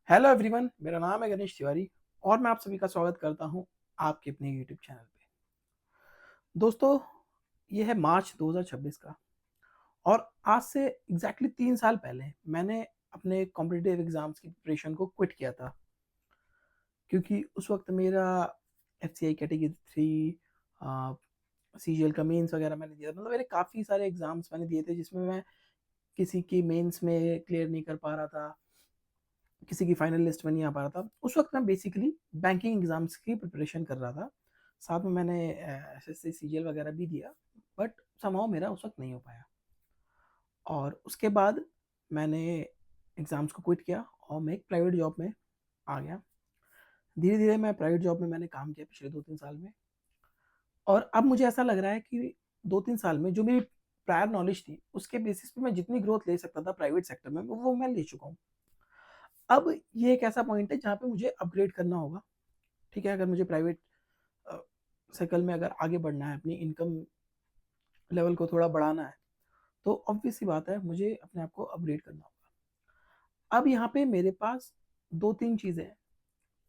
Hello everyone, मेरा नाम है गणेश तिवारी और मैं आप सभी का स्वागत करता हूं आपके अपने यूट्यूब चैनल पे। दोस्तों, ये है मार्च 2026 का और आज से एग्जैक्टली 3 साल पहले मैंने अपने कॉम्पिटिटिव एग्जाम्स की प्रिपरेशन को क्विट किया था, क्योंकि उस वक्त मेरा F C I category 3 CGL का मेंस वगैरह मैंने दिया, मतलब मेरे काफ़ी सारे एग्जाम्स मैंने दिए थे जिसमें मैं किसी की मेंस में क्लियर नहीं कर पा रहा था, किसी की फाइनल लिस्ट में नहीं आ पा रहा था। उस वक्त मैं बेसिकली बैंकिंग एग्जाम्स की प्रिपरेशन कर रहा था। साथ में मैंने एस एस सी सी जी एल वगैरह भी दिया, बट समहाउ मेरा उस वक्त नहीं हो पाया। और उसके बाद मैंने एग्ज़ाम्स को क्विट किया और मैं एक प्राइवेट जॉब में आ गया। धीरे धीरे मैं प्राइवेट जॉब में मैंने काम किया पिछले 2-3 साल में, और अब मुझे ऐसा लग रहा है कि 2-3 साल में जो मेरी प्रायर नॉलेज थी उसके बेसिस पे मैं जितनी ग्रोथ ले सकता था प्राइवेट सेक्टर में वो मैं ले चुका हूँ। अब ये एक ऐसा पॉइंट है जहाँ पे मुझे अपग्रेड करना होगा। ठीक है, अगर मुझे प्राइवेट सर्कल में अगर आगे बढ़ना है, अपनी इनकम लेवल को थोड़ा बढ़ाना है, तो ऑब्वियस सी बात है मुझे अपने आप को अपग्रेड करना होगा। अब यहाँ पे मेरे पास 2-3 चीज़ें हैं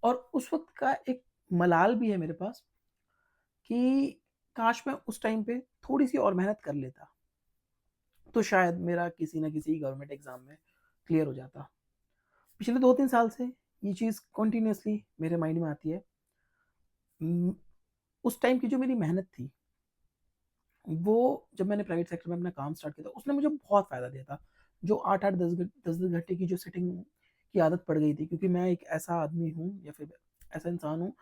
और उस वक्त का एक मलाल भी है मेरे पास कि काश मैं उस टाइम पे थोड़ी सी और मेहनत कर लेता तो शायद मेरा किसी न किसी गवर्नमेंट एग्जाम में क्लियर हो जाता। पिछले 2-3 साल से ये चीज़ कंटिन्यूसली मेरे माइंड में आती है। उस टाइम की जो मेरी मेहनत थी, वो जब मैंने प्राइवेट सेक्टर में अपना काम स्टार्ट किया था उसने मुझे बहुत फ़ायदा दिया था। जो 8-8 10-10 घंटे की जो सिटिंग की आदत पड़ गई थी, क्योंकि मैं एक ऐसा आदमी हूँ या फिर ऐसा इंसान हूँ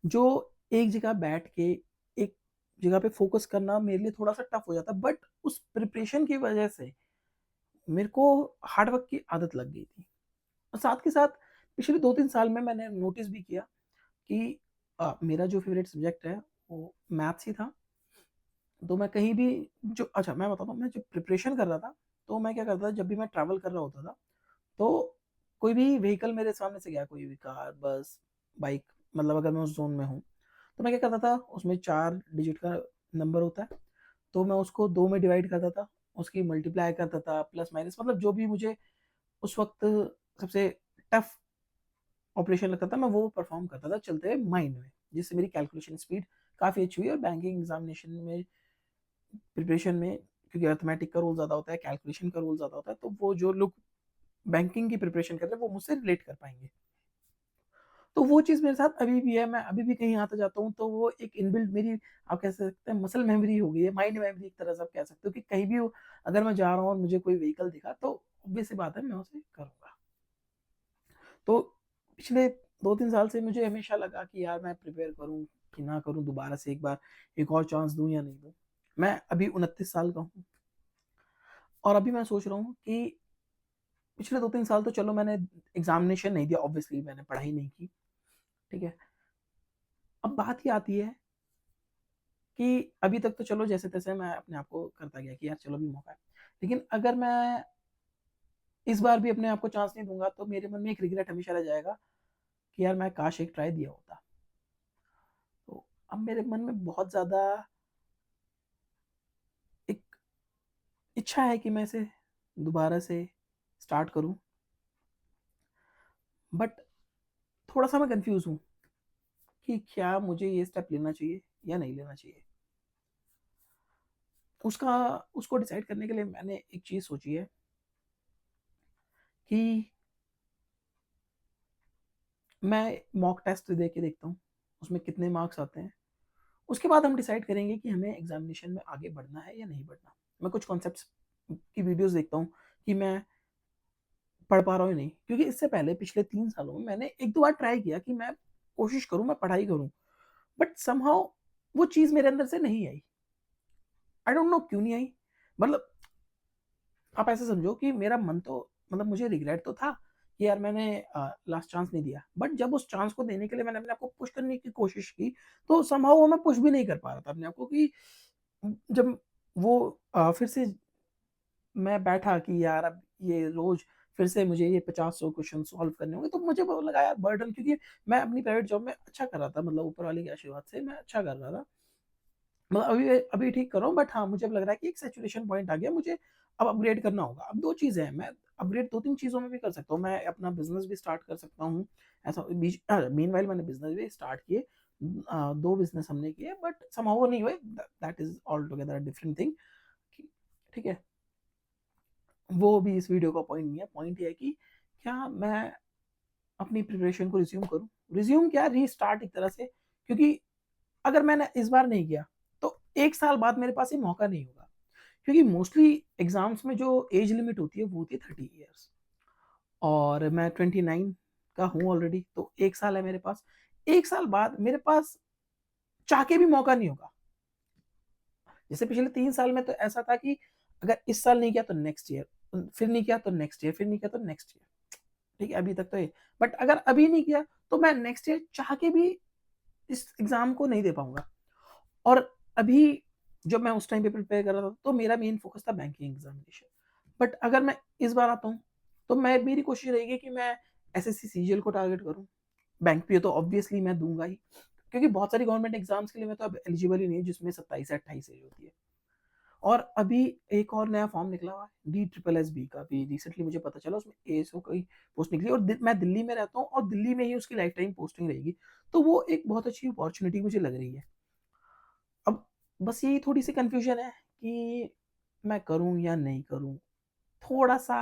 जो एक जगह बैठ के एक जगह पे फोकस करना मेरे लिए थोड़ा सा टफ हो जाता, बट उस प्रिपरेशन की वजह से मेरे को हार्ड वर्क की आदत लग गई थी। और साथ के साथ पिछले 2-3 साल में मैंने नोटिस भी किया कि मेरा जो फेवरेट सब्जेक्ट है वो मैथ्स ही था। तो मैं कहीं भी जो अच्छा मैं बताता हूँ, मैं जब प्रिपरेशन कर रहा था तो मैं क्या करता था, जब भी मैं ट्रैवल कर रहा होता था तो कोई भी व्हीकल मेरे सामने से गया, कोई भी कार, बस, बाइक, मतलब अगर मैं उस जोन में हूँ तो मैं क्या करता था, उसमें 4 डिजिट का नंबर होता है, तो मैं उसको 2 में डिवाइड करता था, उसकी मल्टीप्लाई करता था, प्लस माइनस, मतलब जो भी मुझे उस वक्त सबसे टफ ऑपरेशन लगता था मैं वो परफॉर्म करता था चलते हुए माइंड में, जिससे मेरी कैलकुलेशन स्पीड काफ़ी अच्छी हुई। और बैंकिंग एग्जामिनेशन में प्रिपरेशन में, क्योंकि अर्थमेटिक का रोल ज़्यादा होता है, कैलकुलेशन का रोल ज़्यादा होता है, तो वो जो लोग बैंकिंग की प्रिपरेशन कर रहे हैं वो मुझसे रिलेट कर पाएंगे। तो वो चीज़ मेरे साथ अभी भी है, मैं अभी भी कहीं आता जाता हूँ तो वो एक इनबिल्ट मेरी, आप कह सकते हैं मसल मेमोरी हो गई है, माइंड मेमोरी एक तरह से आप कह सकते हो, कि कहीं भी अगर मैं जा रहा हूँ और मुझे कोई व्हीकल दिखा तो ऑब्वियस सी बात है मैं उसे करूँगा। तो पिछले 2-3 साल से मुझे हमेशा लगा कि यार मैं प्रिपेयर करूँ कि ना करूँ, दोबारा से एक बार एक और चांस दूँ या नहीं दूँ। मैं अभी 29 साल का हूँ और अभी मैं सोच रहा हूँ कि पिछले 2-3 साल तो चलो मैंने एग्जामिनेशन नहीं दिया, ऑब्वियसली मैंने पढ़ाई नहीं की, ठीक है। अब बात ये आती है कि अभी तक तो चलो जैसे तैसे मैं अपने आप को करता गया कि यार चलो भी मौका है, लेकिन अगर मैं इस बार भी अपने आप को चांस नहीं दूंगा तो मेरे मन में एक रिग्रेट हमेशा रह जाएगा कि यार मैं काश एक ट्राई दिया होता। तो अब मेरे मन में बहुत ज़्यादा एक इच्छा है कि मैं इसे दोबारा से स्टार्ट करूं, बट थोड़ा सा मैं कंफ्यूज हूँ कि क्या मुझे ये स्टेप लेना चाहिए या नहीं लेना चाहिए। उसका उसको डिसाइड करने के लिए मैंने एक चीज़ सोची है कि मैं मॉक टेस्ट दे के देखता हूँ उसमें कितने मार्क्स आते हैं। उसके बाद हम डिसाइड करेंगे कि हमें एग्जामिनेशन में आगे बढ़ना है या नहीं बढ़ना। मैं कुछ कॉन्सेप्ट्स की वीडियोस देखता हूँ कि मैं पढ़ पा रहा हूँ या नहीं, क्योंकि इससे पहले पिछले 3 सालों में मैंने एक दो बार ट्राई किया कि मैं कोशिश करूँ, मैं पढ़ाई करूँ, बट समहाउ वो चीज़ मेरे अंदर से नहीं आई। आई डोंट नो क्यों नहीं आई। मतलब आप ऐसे समझो कि मेरा मन तो, मतलब मुझे रिग्रेट तो था कि यार मैंने लास्ट चांस नहीं दिया, बट जब उस चांस को देने के लिए मैंने अपने आप को पुश करने की कोशिश की तो समहाउ वो मैं पुश भी नहीं कर पा रहा था अपने आप को कि जब वो फिर से मैं बैठा कि यार अब ये रोज फिर से मुझे ये 50-100 क्वेश्चन सॉल्व करने होंगे, तो मुझे वो लगा यार बर्डन, क्योंकि मैं अपनी प्राइवेट जॉब में अच्छा कर रहा था, मतलब ऊपर वाले के आशीर्वाद से मैं अच्छा कर रहा था, मतलब अभी अभी ठीक कर रहा हूँ, बट हाँ मुझे अब लग रहा है कि एक सैचुरेशन पॉइंट आ गया, मुझे अब अपग्रेड करना होगा। अब 2 चीज़ें हैं, मैं अपग्रेड 2-3 चीज़ों में भी कर सकता हूँ। मैं अपना बिज़नेस भी स्टार्ट कर सकता हूँ। ऐसा मीनवाइल मैंने बिज़नेस भी स्टार्ट किए। 2 बिज़नेस हमने किए, बट समहाउ वो नहीं हुए। That is all together a different thing. ठीक है? वो भी इस वीडियो का पॉइंट नहीं है। पॉइंट ये है कि क्या मैं अपनी प्रिपरेशन को रिज़्यूम करूँ? रिज़्यूम क्या, रीस्टार्ट एक तरह से, क्योंकि अगर मैंने इस बार नहीं किया, तो 1 साल बाद मेरे पास ये मौका नहीं होगा। क्योंकि मोस्टली एग्ज़ाम्स में जो एज लिमिट होती है, वो होती है 30 इयर्स, और मैं 29 का हूँ ऑलरेडी, तो 1 साल है मेरे पास। 1 साल बाद मेरे पास चाह के भी मौका नहीं होगा। जैसे पिछले 3 साल में तो ऐसा था कि अगर इस साल नहीं किया तो नेक्स्ट ईयर, फिर नहीं किया तो नेक्स्ट ईयर, फिर नहीं किया तो नेक्स्ट ईयर। ठीक है, अभी तक तो ये, बट अगर अभी नहीं किया तो मैं नेक्स्ट ईयर चाह के भी इस एग्जाम को नहीं दे पाऊंगा। और अभी जब मैं उस टाइम पे प्रिपेयर कर रहा था, तो मेरा मेन फोकस था बैंकिंग एग्जामिनेशन। बट अगर मैं इस बार आता हूँ, तो मैं मेरी कोशिश रहेगी कि मैं एसएससी सीजीएल को टारगेट करूँ। बैंक पीओ तो ऑब्वियसली मैं दूंगा ही, क्योंकि बहुत सारी गवर्नमेंट एग्जाम्स के लिए मैं तो अब एलिजिबल ही नहीं हूँ, जिसमें 27 से 28 एज होती है। और अभी एक और नया फॉर्म निकला हुआ है डी ट्रिपल एस बी का, भी रिसेंटली मुझे पता चला, उसमें एएसओ की पोस्ट निकली, और मैं दिल्ली में रहता हूँ, और दिल्ली में ही उसकी लाइफ टाइम पोस्टिंग रहेगी। तो वो एक बहुत अच्छी अपॉर्चुनिटी मुझे लग रही है। अब बस यही थोड़ी सी कंफ्यूजन है कि मैं करूं या नहीं करूं, थोड़ा सा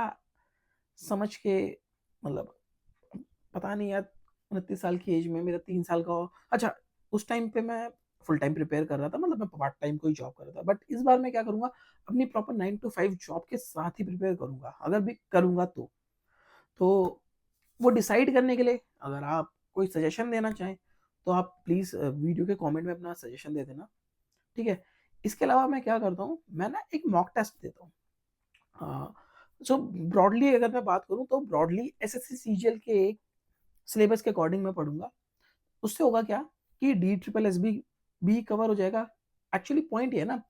समझ के, मतलब पता नहीं यार, 29 साल की एज में मेरा 3 साल का हो। अच्छा, उस टाइम पे मैं फुल टाइम प्रिपेयर कर रहा था, मतलब मैं पार्ट टाइम कोई जॉब कर रहा था, बट इस बार मैं क्या करूंगा, अपनी प्रॉपर 9 to 5 जॉब के साथ ही प्रिपेयर करूंगा, अगर भी करूंगा तो वो डिसाइड करने के लिए अगर आप कोई सजेशन देना चाहें, तो आप प्लीज़ वीडियो के कमेंट में अपना सजेशन दे देना। ठीक है? इसके अलावा मैं क्या करता हूँ, मैं ना एक मॉक टेस्ट देता हूँ। हाँ, सो ब्रॉडली अगर मैं बात करूँ, तो ब्रॉडली एसएससी सीजीएल के एक सिलेबस के अकॉर्डिंग मैं पढ़ूंगा। उससे होगा क्या कि डी ट्रिपल एस बी भी कवर हो जाएगा। एक्चुअली पॉइंट ये है ना,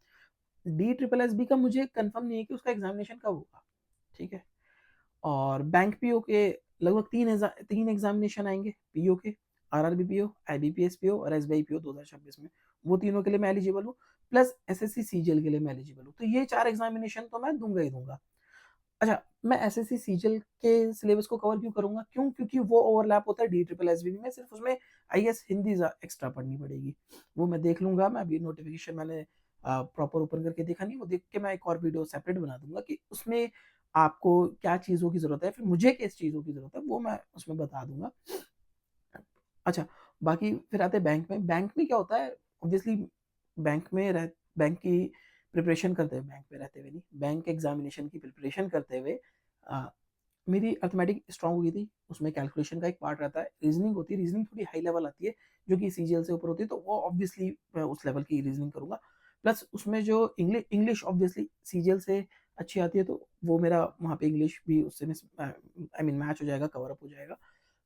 डी ट्रिपल एस बी का मुझे कंफर्म नहीं है कि उसका एग्जामिनेशन कब होगा। ठीक है? और बैंक पीओ के लगभग 3 एग्जामिनेशन आएंगे पीओ के, आरआरबी पीओ, आईबीपीएस पीओ और एसबीआई पीओ 2026 में। वो तीनों के लिए मैं एलिजिबल हूँ, प्लस एसएससी सीजीएल के लिए मैं एलिजिबल हूँ। तो ये 4 एग्जामिनेशन तो मैं दूंगा ही दूंगा। अच्छा, मैं एसएससी सीजीएल के सिलेबस को कवर क्यों करूंगा, क्यों, क्योंकि वो ओवरलैप होता है डी ट्रिपल एस बी में, सिर्फ उसमें आई एस हिंदी एक्स्ट्रा पढ़नी पड़ेगी। वो मैं देख लूंगा। मैं अभी नोटिफिकेशन मैंने प्रॉपर ओपन करके देखा नहीं, वो देख के मैं एक और वीडियो सेपरेट बना दूंगा कि उसमें आपको क्या चीज़ों की ज़रूरत है, फिर मुझे किस चीज़ों की ज़रूरत है, वो मैं उसमें बता दूंगा। अच्छा, बाकी फिर आते हैं बैंक में। बैंक में क्या होता है, ऑब्वियसली बैंक में रह बैंक की प्रिपरेशन करते हुए, बैंक में रहते हुए नहीं, बैंक एग्जामिनेशन की प्रिपरेशन करते हुए अ, मेरी अर्थमेटिक स्ट्रांग हुई थी। उसमें कैलकुलेशन का एक पार्ट रहता है, रीजनिंग होती है, रीजनिंग थोड़ी हाई लेवल आती है, जो कि सीजीएल से ऊपर होती है, तो वो ऑब्वियसली मैं उस लेवल की रीजनिंग करूंगा। प्लस उसमें जो इंग्लिश इंग्लिश ऑब्वियसली सीजीएल से अच्छी आती है, तो वो मेरा वहाँ पे इंग्लिश भी उससे आई मीन मैच हो जाएगा, कवर अप हो जाएगा।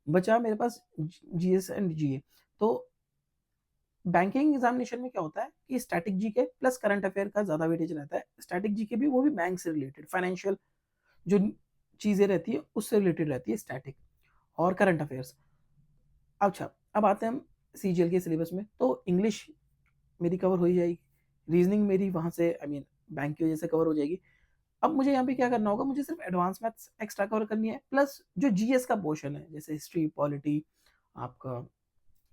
बचा मेरे पास जीएस एंड जीए। तो बैंकिंग एग्जामिनेशन में क्या होता है कि static GK plus current affair का ज्यादा वेटेज रहता है। स्टैटिक जीके भी, वो भी बैंक से रिलेटेड, फाइनेंशियल जो चीजें रहती है उससे रिलेटेड रहती है स्टैटिक और करंट अफेयर्स। अच्छा, अब आते हैं हम सीजीएल के सिलेबस में। तो इंग्लिश मेरी कवर हो ही जाएगी, रीजनिंग मेरी वहां से आई मीन बैंक की वजह से कवर हो जाएगी। अब मुझे यहाँ पे क्या करना होगा, मुझे सिर्फ एडवांस मैथ्स एक्स्ट्रा कवर करनी है, प्लस जो जीएस का पोर्शन है, जैसे हिस्ट्री, पॉलिटी, आपका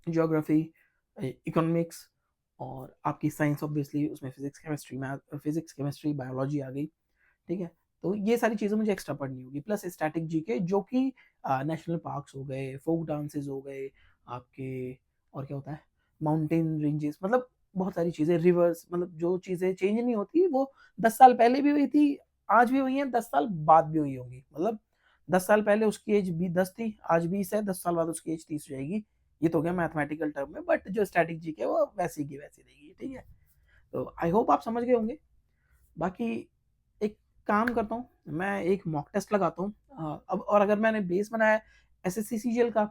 ज्योग्राफी, इकोनॉमिक्स, और आपकी साइंस ऑब्वियसली उसमें physics chemistry, math, physics chemistry biology आ गई। ठीक है? तो ये सारी चीज़ें मुझे एक्स्ट्रा पढ़नी होगी, प्लस स्टैटिक जीके, जो कि नेशनल पार्क्स हो गए, फोक डांसेस हो गए आपके, और क्या होता है, माउंटेन रेंजेस, मतलब बहुत सारी चीज़ें, रिवर्स, मतलब जो चीज़ें चेंज नहीं होती, वो 10 साल पहले भी हुई थी, आज भी वही है, 10 साल बाद भी हुई होंगी। मतलब 10 साल पहले उसकी एज भी 10 थी, आज 20 है, 10 साल बाद उसकी एज 30 हो जाएगी। ये तो हो गया मैथमेटिकल टर्म में, बट जो स्टैटिक जीके है वो वैसी की वैसी रहेगी। ठीक है? तो आई होप आप समझ गए होंगे। बाकी एक काम करता हूँ, मैं एक मॉक टेस्ट लगाता हूँ। अब और अगर मैंने बेस बनाया एसएससी सीजीएल का,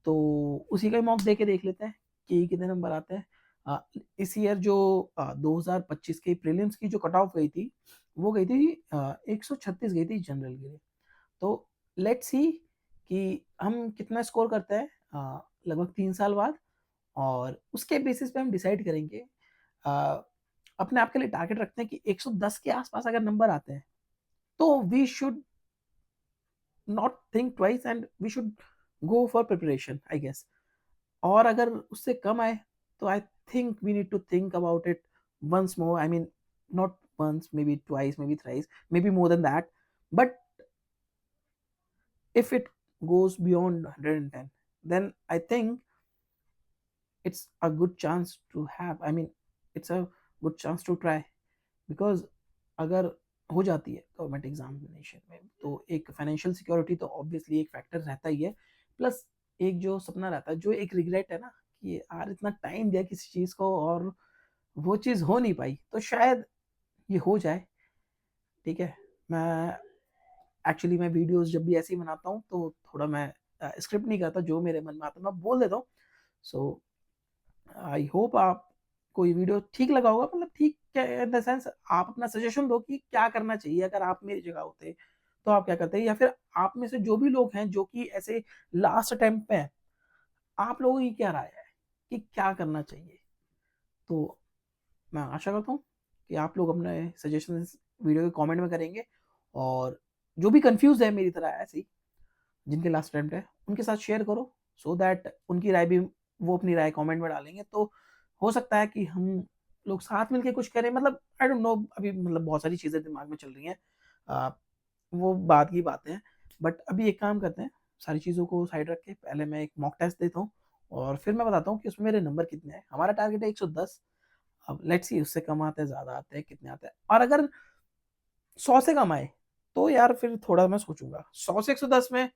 तो उसी का ही मॉक दे के देख लेते हैं कि कितने नंबर आते हैं। इस ईयर जो 2025 के प्रीलिम्स की जो कट ऑफ गई थी, वो गई थी 136 गई थी जनरल के लिए। तो लेट्स सी कि हम कितना स्कोर करते हैं लगभग 3 साल बाद, और उसके बेसिस पे हम डिसाइड करेंगे। अ, अपने आप के लिए टारगेट रखते हैं कि 110 के आसपास अगर नंबर आते हैं, तो we should not think twice and we should go for preparation, I guess. और अगर उससे कम आए तो I think we need to think about it once more. I mean, not once, maybe twice, maybe thrice, maybe more than that. But if it goes beyond 110, then I think it's a good chance to have. I mean, it's a good chance to try. Because अगर हो जाती है government examination में तो एक financial security तो obviously एक factor रहता ही है, प्लस एक जो सपना रहता है, जो एक रिग्रेट है ना कि यार इतना टाइम दिया किसी चीज़ को और वो चीज़ हो नहीं पाई, तो शायद ये हो जाए। ठीक है, मैं एक्चुअली मैं वीडियोस जब भी ऐसे ही बनाता हूँ तो थोड़ा मैं स्क्रिप्ट नहीं करता, जो मेरे मन में आता है मैं बोल देता हूँ। सो आई होप आपको ये वीडियो ठीक लगा होगा, मतलब ठीक इन द सेंस आप अपना सजेशन दो कि क्या करना चाहिए, अगर आप मेरी जगह होते तो आप क्या करते, या फिर आप में से जो भी लोग हैं जो कि ऐसे लास्ट अटेम्प्ट पे हैं, आप लोगों की क्या राय है कि क्या करना चाहिए। तो मैं आशा करता हूँ कि आप लोग अपने सजेशन वीडियो के कमेंट में करेंगे, और जो भी कंफ्यूज है मेरी तरह ऐसे ही, जिनके लास्ट अटेम्प्ट है, उनके साथ शेयर करो, सो दैट उनकी राय भी वो अपनी राय कमेंट में डालेंगे, तो हो सकता है कि हम लोग साथ मिलके कुछ करें। मतलब आई डोंट नो, अभी मतलब बहुत सारी चीज़ें दिमाग में चल रही हैं, आ, वो बाद की बातें हैं। बट अभी एक काम करते हैं, सारी चीज़ों को साइड रख के पहले मैं एक मॉक टेस्ट देता हूँ, और फिर मैं बताता हूँ कि उसमें मेरे नंबर कितने हैं। हमारा टारगेट है 110। अब लेट्स सी उससे कम आते हैं, ज़्यादा आते हैं, कितने आते हैं। और अगर 100 से कम आए तो यार फिर थोड़ा मैं सोचूंगा। 100 से 110 में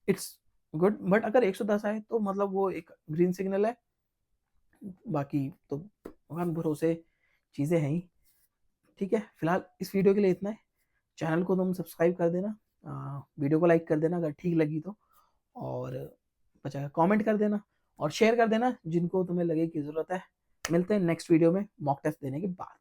इट्स गुड, बट अगर 110 आए तो मतलब वो एक ग्रीन सिग्नल है। बाकी तो भगवान भरोसे चीज़ें हैं ही। ठीक है, फिलहाल इस वीडियो के लिए इतना है। चैनल को तुम सब्सक्राइब कर देना, वीडियो को लाइक कर देना अगर ठीक लगी तो, और बचा कमेंट कर देना और शेयर कर देना जिनको तुम्हें लगे कि ज़रूरत है। मिलते हैं नेक्स्ट वीडियो में मॉक टेस्ट देने के बाद।